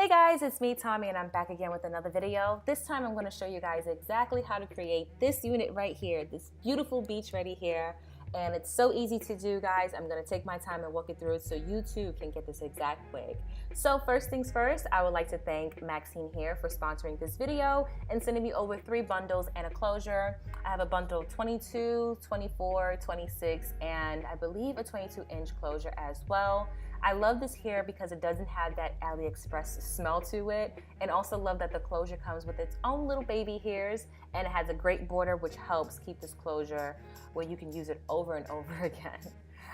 Guys, it's me, Tommy, and I'm back again with another video. This time I'm going to show you guys exactly how to create this unit right here, this beautiful beach ready here. And it's so easy to do, guys. I'm going to take my time and walk you through it so you too can get this exact wig. So first things first, I would like to thank Maxine Hair for sponsoring this video and sending me over 3 bundles and a closure. I have a bundle 22, 24, 26, and I believe a 22-inch closure as well. I love this hair because it doesn't have that Aliexpress smell to it, and also love that the closure comes with its own little baby hairs, and it has a great border which helps keep this closure where you can use it over and over again.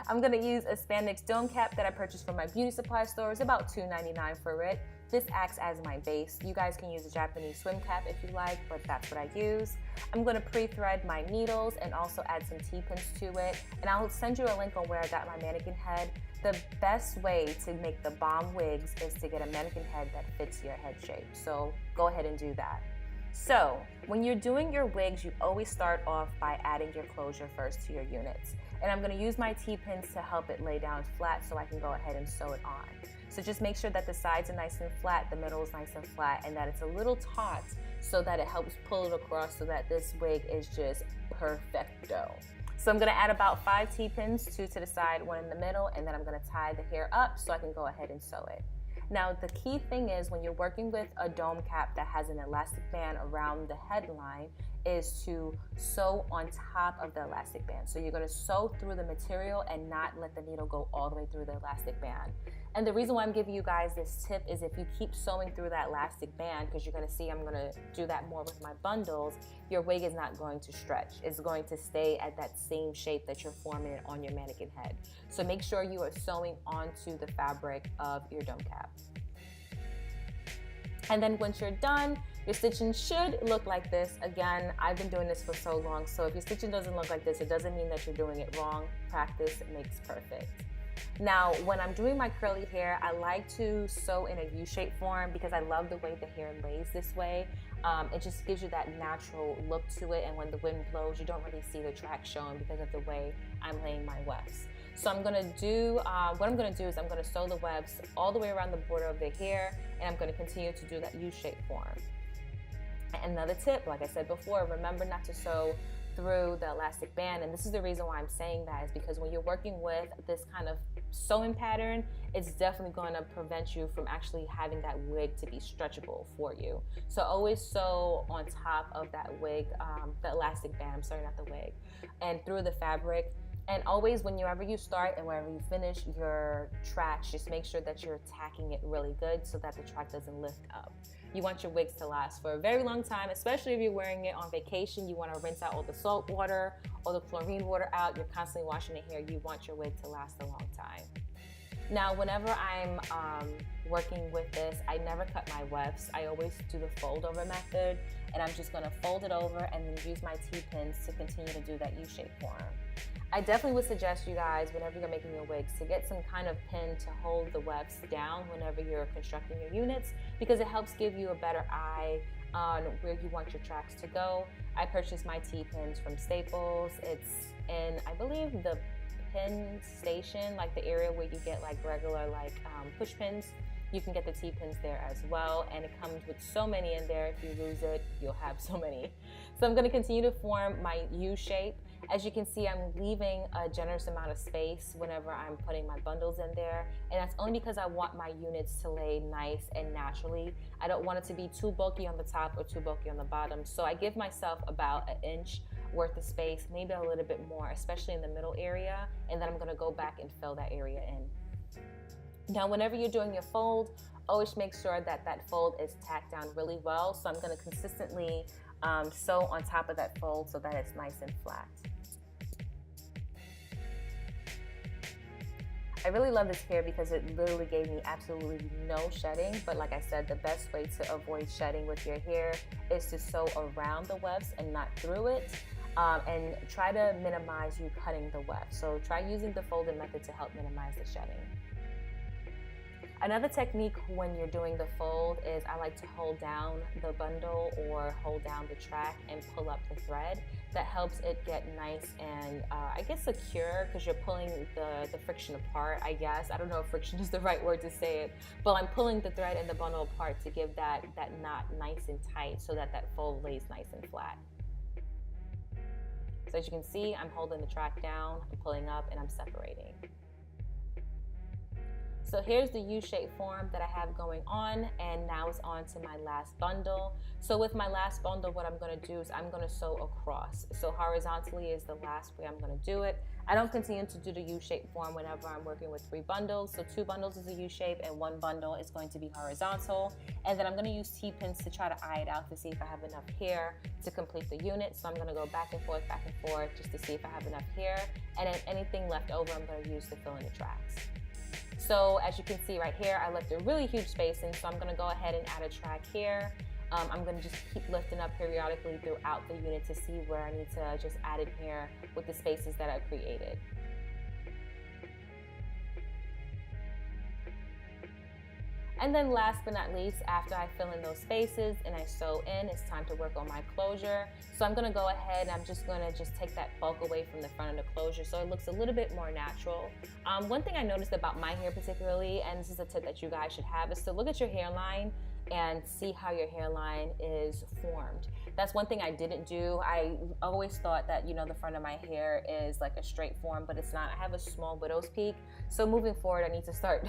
I'm going to use a spandex dome cap that I purchased from my beauty supply store. It's about $2.99 for it. This acts as my base. You guys can use a Japanese swim cap if you like, but that's what I use. I'm going to pre-thread my needles and also add some T-pins to it, and I'll send you a link on where I got my mannequin head. The best way to make the bomb wigs is to get a mannequin head that fits your head shape. So go ahead and do that. So when you're doing your wigs, you always start off by adding your closure first to your units. And I'm going to use my T-pins to help it lay down flat so I can go ahead and sew it on. So just make sure that the sides are nice and flat, the middle is nice and flat, and that it's a little taut so that it helps pull it across so that this wig is just perfecto. So I'm going to add about 5 T-pins, 2 to the side, 1 in the middle, and then I'm going to tie the hair up so I can go ahead and sew it. Now the key thing is when you're working with a dome cap that has an elastic band around the headline is to sew on top of the elastic band. So you're going to sew through the material and not let the needle go all the way through the elastic band. And the reason why I'm giving you guys this tip is if you keep sewing through that elastic band, because you're going to see I'm going to do that more with my bundles, your wig is not going to stretch. It's going to stay at that same shape that you're forming it on your mannequin head. So make sure you are sewing onto the fabric of your dome cap. And then once you're done, your stitching should look like this. Again, I've been doing this for so long, so if your stitching doesn't look like this, it doesn't mean that you're doing it wrong. Practice makes perfect. Now, when I'm doing my curly hair, I like to sew in a U-shape form because I love the way the hair lays this way. It just gives you that natural look to it, and when the wind blows, you don't really see the track showing because of the way I'm laying my wefts. So I'm gonna do, what I'm gonna do is I'm gonna sew the wefts all the way around the border of the hair, and I'm gonna continue to do that U-shape form. Another tip, like I said before, remember not to sew through the elastic band, and this is the reason why I'm saying that is because when you're working with this kind of sewing pattern, it's definitely going to prevent you from actually having that wig to be stretchable for you. So always sew on top of that wig, the elastic band, I'm sorry, not the wig, and through the fabric. And always, whenever you start and whenever you finish your tracks, just make sure that you're tacking it really good so that the track doesn't lift up. You want your wigs to last for a very long time, especially if you're wearing it on vacation. You want to rinse out all the salt water, all the chlorine water out. You're constantly washing the hair. You want your wig to last a long time. Now, whenever I'm working with this, I never cut my wefts. I always do the fold over method, and I'm just going to fold it over and then use my T-pins to continue to do that U-shape form. I definitely would suggest you guys, whenever you're making your wigs, to get some kind of pin to hold the wefts down whenever you're constructing your units, because it helps give you a better eye on where you want your tracks to go. I purchased my T-pins from Staples. It's in, I believe, the pin station, like the area where you get like regular push pins. You can get the T-pins there as well, and it comes with so many in there. If you lose it, you'll have so many. So I'm going to continue to form my U shape. As you can see, I'm leaving a generous amount of space whenever I'm putting my bundles in there, and that's only because I want my units to lay nice and naturally. I don't want it to be too bulky on the top or too bulky on the bottom, so I give myself about an inch worth of space, maybe a little bit more, especially in the middle area, and then I'm going to go back and fill that area in. Now, whenever you're doing your fold, always make sure that that fold is tacked down really well. So I'm going to consistently sew on top of that fold so that it's nice and flat. I really love this hair because it literally gave me absolutely no shedding, but like I said, the best way to avoid shedding with your hair is to sew around the wefts and not through it, and try to minimize you cutting the weft. So try using the folded method to help minimize the shedding. Another technique when you're doing the fold is I like to hold down the bundle or hold down the track and pull up the thread. that helps it get nice and I guess secure, because you're pulling the friction apart, I guess. I don't know if friction is the right word to say it, but I'm pulling the thread and the bundle apart to give that knot nice and tight so that fold lays nice and flat. So as you can see, I'm holding the track down, I'm pulling up, and I'm separating. So here's the U-shaped form that I have going on, and now it's on to my last bundle. So with my last bundle, what I'm going to do is I'm going to sew across. So horizontally is the last way I'm going to do it. I don't continue to do the U-shaped form whenever I'm working with 3 bundles. So 2 bundles is a U-shape and 1 bundle is going to be horizontal. And then I'm going to use T-pins to try to eye it out to see if I have enough hair to complete the unit. So I'm going to go back and forth just to see if I have enough hair. And then anything left over, I'm going to use to fill in the tracks. So as you can see right here, I left a really huge spacing, so I'm going to go ahead and add a track here. I'm going to just keep lifting up periodically throughout the unit to see where I need to just add in here with the spaces that I've created. And then last but not least, after I fill in those spaces and I sew in, it's time to work on my closure. So I'm going to go ahead and I'm just going to take that bulk away from the front of the closure so it looks a little bit more natural. One thing I noticed about my hair particularly, and this is a tip that you guys should have, is to look at your hairline and see how your hairline is formed. That's one thing I didn't do. I always thought that, the front of my hair is like a straight form, but it's not. I have a small widow's peak. So moving forward, I need to start,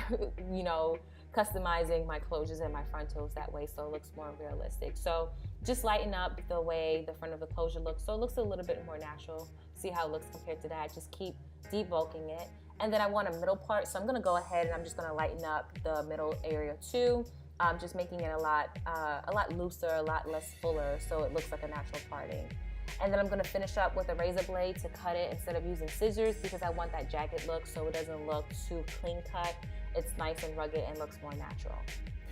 customizing my closures and my frontals that way so it looks more realistic. So just lighten up the way the front of the closure looks so it looks a little bit more natural. See how it looks compared to that. Just keep debulking it. And then I want a middle part, so I'm gonna go ahead and I'm just gonna lighten up the middle area too. Just making it a lot looser, a lot less fuller, so it looks like a natural parting. And then I'm going to finish up with a razor blade to cut it instead of using scissors because I want that jagged look so it doesn't look too clean cut. It's nice and rugged and looks more natural.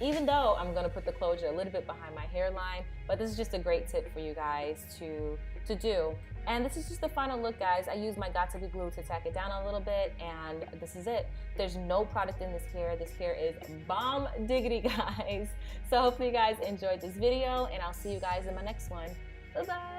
Even though I'm going to put the closure a little bit behind my hairline, but this is just a great tip for you guys to do. And this is just the final look, guys. I use my Got2b glue to tack it down a little bit, and this is it. There's no product in this hair. This hair is bomb diggity, guys. So hopefully you guys enjoyed this video, and I'll see you guys in my next one. Bye-bye.